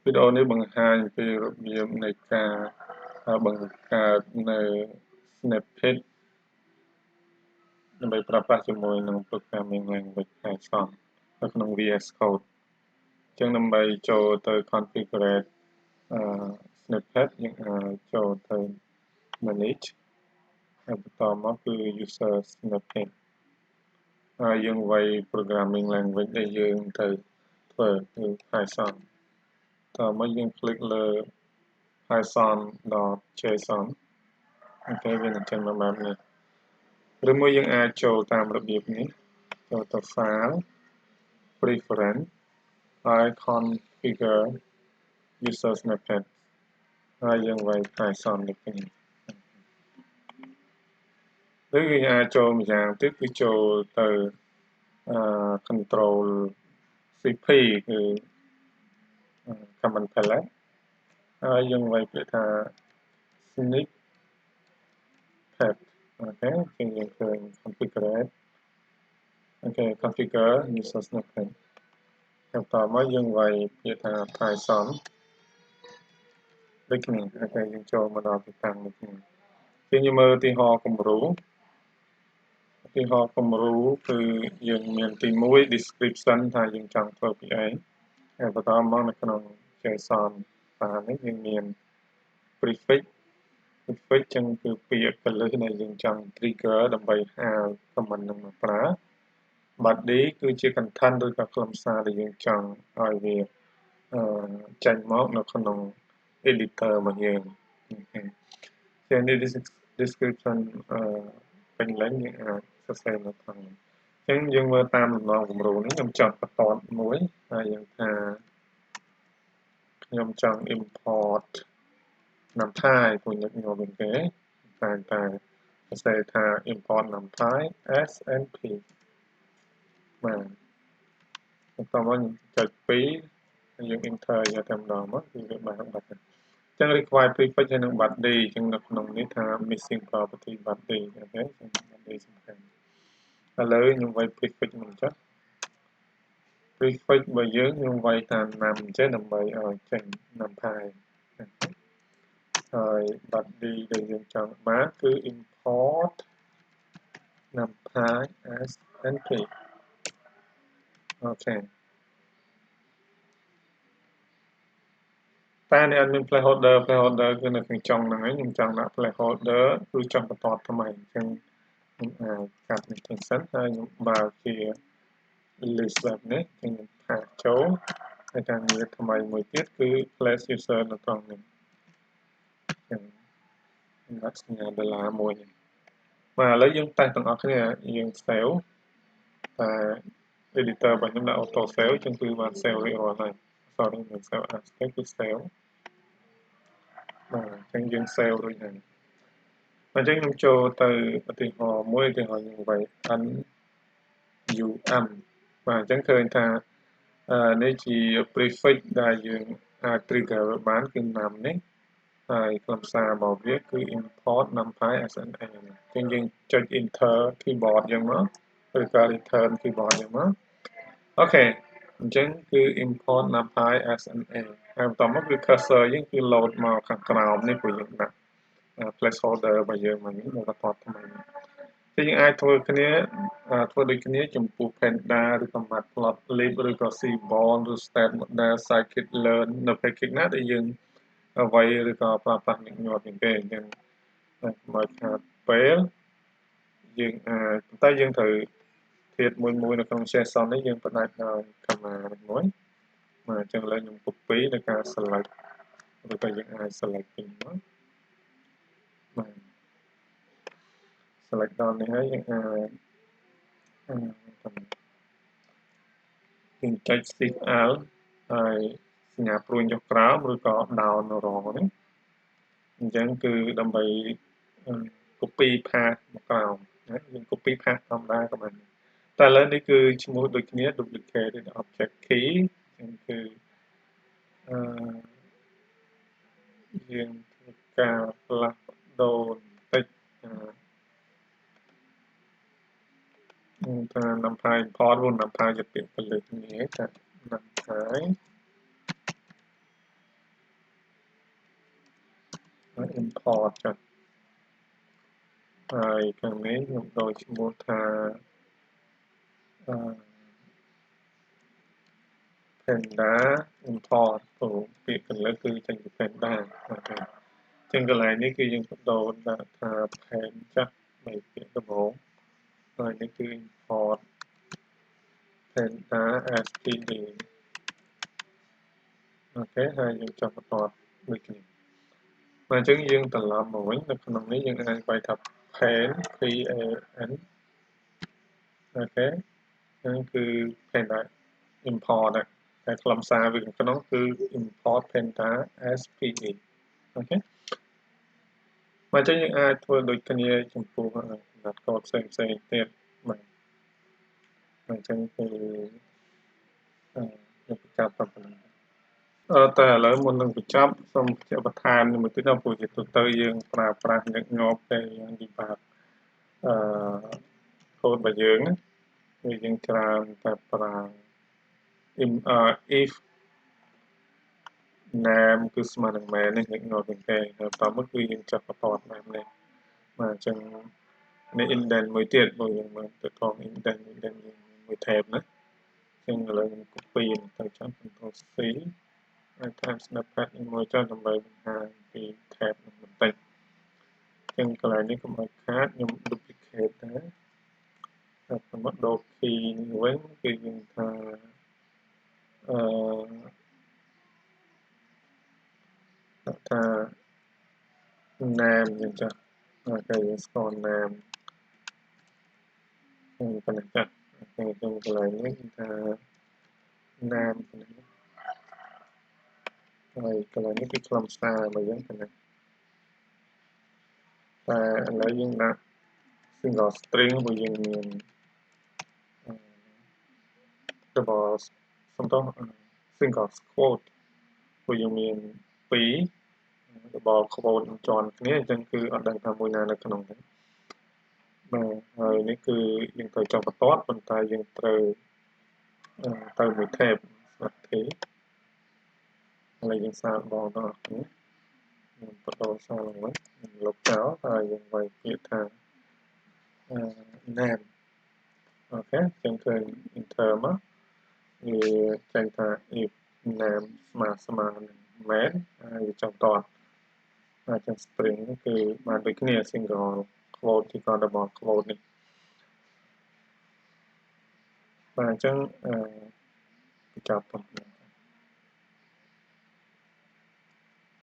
video នេះបង្ហាញពីរបៀបនៃការបង្កើតនៅ Snippets ដើម្បីប្រើប្រាស់ជាមួយនឹង programming language Python នៅក្នុង VSCode អញ្ចឹងដើម្បីចូលទៅ configure Snippet យើងអាចចូលទៅ manage ហើយបន្តមកគឺ user snippet ហើយយើងវាយ programming language ដែលយើងទៅធ្វើគឺ Python តោះមកយើងคลิกលើ python.json អូខេវានឹងចេញមកបែបនេះឬមួយយើងអាចចូលតាមរបៀបនេះចូលទៅ file preference ហើយ configure user snippet ហើយយើងវាយ Python នេះវិញឬយើងអាចចូលម្យ៉ាងទៀតគឺចូលទៅ control cp គឺ command palette ហើយយើងវាយពាក្យថា Snippet អូខេយើងឃើញ configure អូខេ configure user snippet បន្តមកយើងវាយពាក្យថា Python ដូចគ្នាអូខេយើងចូលមកដល់ទីតាំងនេះគ្នាយើងមើលឧទាហរណ៍គំរូគឺយើងមានទី1 description ថាយើងចង់ធ្វើពីអីហើយបន្តមកនៅក្នុង JSON file នេះយើងមាន prefix ចឹងគឺពាក្យកលឹះដែលយើងចង់ trigger ដើម្បីហៅ command នឹងមកប្រើ body គឺជា content ឬក៏ខ្លឹមសារដែលយើងចង់ឲ្យវាចេញមកនៅក្នុង editor របស់យើងជានេះ description ពេញលេញយើងអាចសរសេរនៅក្នុងអញ្ចឹងយើងមើលតាមលំនាំគំរូនេះខ្ញុំចង់បន្តមួយហើយយើងថាខ្ញុំចង់ import NumPy ព្រោះញឹកញាប់វិញគេតែសរសេរថា import NumPy SNP បាទបន្តមកចុច2យើង enter យកតែម្ដងមកគឺវាបានបាត់ចឹង require prefix ហើយនឹង body ចឹងនៅក្នុងនេះថា missing property body អូខេចឹង body សំខាន់ឥឡូវខ្ញុំវាយ prefix មិនចុះ prefix របស់យើងខ្ញុំវាយតាម num ចេះដើម្បីឲ្យចេញ NumPy ហើយ body ដែលយើងចង់បានគឺ import NumPy SNP អូខេតែនេះអត់មាន placeholder គឺនៅខាងចុងហ្នឹងឯងខ្ញុំចង់ដាក់ placeholder គឺចង់បន្តថ្មីអញ្ចឹងខ្ញុំអាចកាត់នេះទាំងសិនហើយខ្ញុំបើកជា list បែបនេះខ្ញុំផាសចូលហើយការងារថ្មីមួយទៀតគឺ place user នៅត្រង់នេះខ្ញុំដាក់សញ្ញាដុល្លារមួយបាទឥឡូវយើងតេស្តទាំងអស់គ្នាយើង save តែ editor របស់ខ្ញុំដាក់ auto save ចឹងគឺបាន save រួចរាល់ហើយ sorry មិន save as ទេគឺ save បាទអញ្ចឹងយើង save រួចហើយអញ្ចឹងខ្ញុំចូលទៅឧទាហរណ៍មួយឧទាហរណ៍យើងវាយ NUM បាទអញ្ចឹងឃើញថានេះជា prefix ដែលយើងអាច trigger បានគឺ num នេះហើយខ្លឹមសាររបស់វាគឺ import numpy SNA អញ្ចឹងយើងចុច enter keyboard យើងមកឬក៏ return keyboard យើងមកអូខេអញ្ចឹងគឺ import numpy SNA ហើយបន្តមកគឺ cursor យើងគឺ load មកខាងក្រោមនេះព្រោះយើងដាក់ placeholder របស់យើងមកនេះមកបន្តថ្មីthì những ai thôi cái này thôi được cái này chấm phù panda rồi còn matplotlib rồi còn seaborn rồi stat model scikit-learn nó phải kích nát để dừng vậy rồi còn pa những nhọt những cái nhưng mà fail dừng tay dừng thử thiệt mùi nó không share xong đấy dừng bắt lại command mới mà chẳng lên những copy để cả select rồi còn những ai select những nó mà select down này hay những cái shift alt ហើយសញ្ញាព្រួយចុះក្រោមឬក៏ down នៅរងនេះអញ្ចឹងគឺដើម្បី copy path មកក្រោមណាយើង copy path ធម្មតាក៏បានតែឥឡូវនេះគឺឈ្មោះដូចគ្នា duplicate នៅ object key អញ្ចឹងគឺយើងធ្វើការផ្លាស់ប្ដូរបន្តិចថា NumPy import ឬ NumPy ជាពាក្យពលិគ្នាថា NumPy import ចា៎ហើយខាងនេះខ្ញុំដូចឈ្មោះថា panda import ព្រោះពាក្យកន្លឹកគឺចេញពី panda អូខេចឹងកន្លែងនេះគឺយើងបដូរដាក់ថា pen ចាស់នៃពាក្យដំបូងហើយនេះគឺ import panda std អូខេហើយយើងចុះបន្ទាត់ដូចនេះបាទអញ្ចឹងយើងត្រឡប់មកវិញនៅក្នុងនេះយើងអាចបែរថា pen p a n អូខេហ្នឹងគឺ panda import តែខ្លឹមសារវាក្នុងគឺ import panda spd អូខេបាទអញ្ចឹងយើងអាចធ្វើដូចគ្នាចំពោះកំណត់កូដផ្សេងទៀតបាទអញ្ចឹងគឺយើងបញ្ចប់ប៉ុណ្ណឹងតែឥឡូវមុននឹងបញ្ចប់សូមបញ្ជាក់បន្ថែមមួយទៀតដល់ព្រោះជាទូទៅយើងប្រើប្រាស់ញឹកញាប់តែយ៉ាងពិបាកអឺកូដរបស់យើងណាគឺយើងច្រើនតែប្រើ if name គឺស្មើនឹងមែននេះញឹកញាប់ជាងគេហើយតមកគឺយើងចាប់បន្ទាត់បែបនេះបាទអញ្ចឹងនេះ indent មួយទៀតព្រោះយើងមកទៅថង indent មួយ tab ណាអញ្ចឹងឥឡូវខ្ញុំ copy ទៅចាំ Ctrl C ហើយ tab snippet មួយចុះដើម្បីបង្ហាញពី tab នឹងបន្តិចអញ្ចឹងកន្លែងនេះកុំឲ្យខាតខ្ញុំ duplicate ដែរហើយខ្ញុំមកដូរ key នេះវិញគឺយើងថាអឺថា name យើងចាស់អូខេយើងស្គាល់ name ប៉ុណ្ណឹងចាស់អូខេខ្ញុំកន្លែងនេះគឺថា name ប៉ុណ្ណឹងហើយកន្លែងនេះគឺខ្លឹមសាររបស់យើងប៉ុណ្ណឹងតែឥឡូវយើងដាក់ single string របស់យើងមាន double សំដៅ single quote ព្រោះយើងមាន2 double quote ជាន់គ្នាអញ្ចឹងគឺអត់ដឹងថាមួយណានៅក្នុងហ្នឹងបាទហើយនេះគឺយើងត្រូវចុះបន្ទាត់ប៉ុន្តែយើងត្រូវទៅមួយ tab ស្មាត់ទេឥឡូវយើងសាកបងទាំងអស់គ្នាខ្ញុំបដូរសារឡើងវិញខ្ញុំលុបចោលហើយយើងវាយពាក្យថា name អូខេអញ្ចឹងឃើញ enter មកវាចេញថា if name ស្មើនឹងមែនហើយវាចុះបន្ទាត់ហើយចឹង string គឺបានដូចគ្នា single quote ទីក៏ double quote នេះបាទអញ្ចឹងបញ្ចប់ប៉ុណ្ណឹង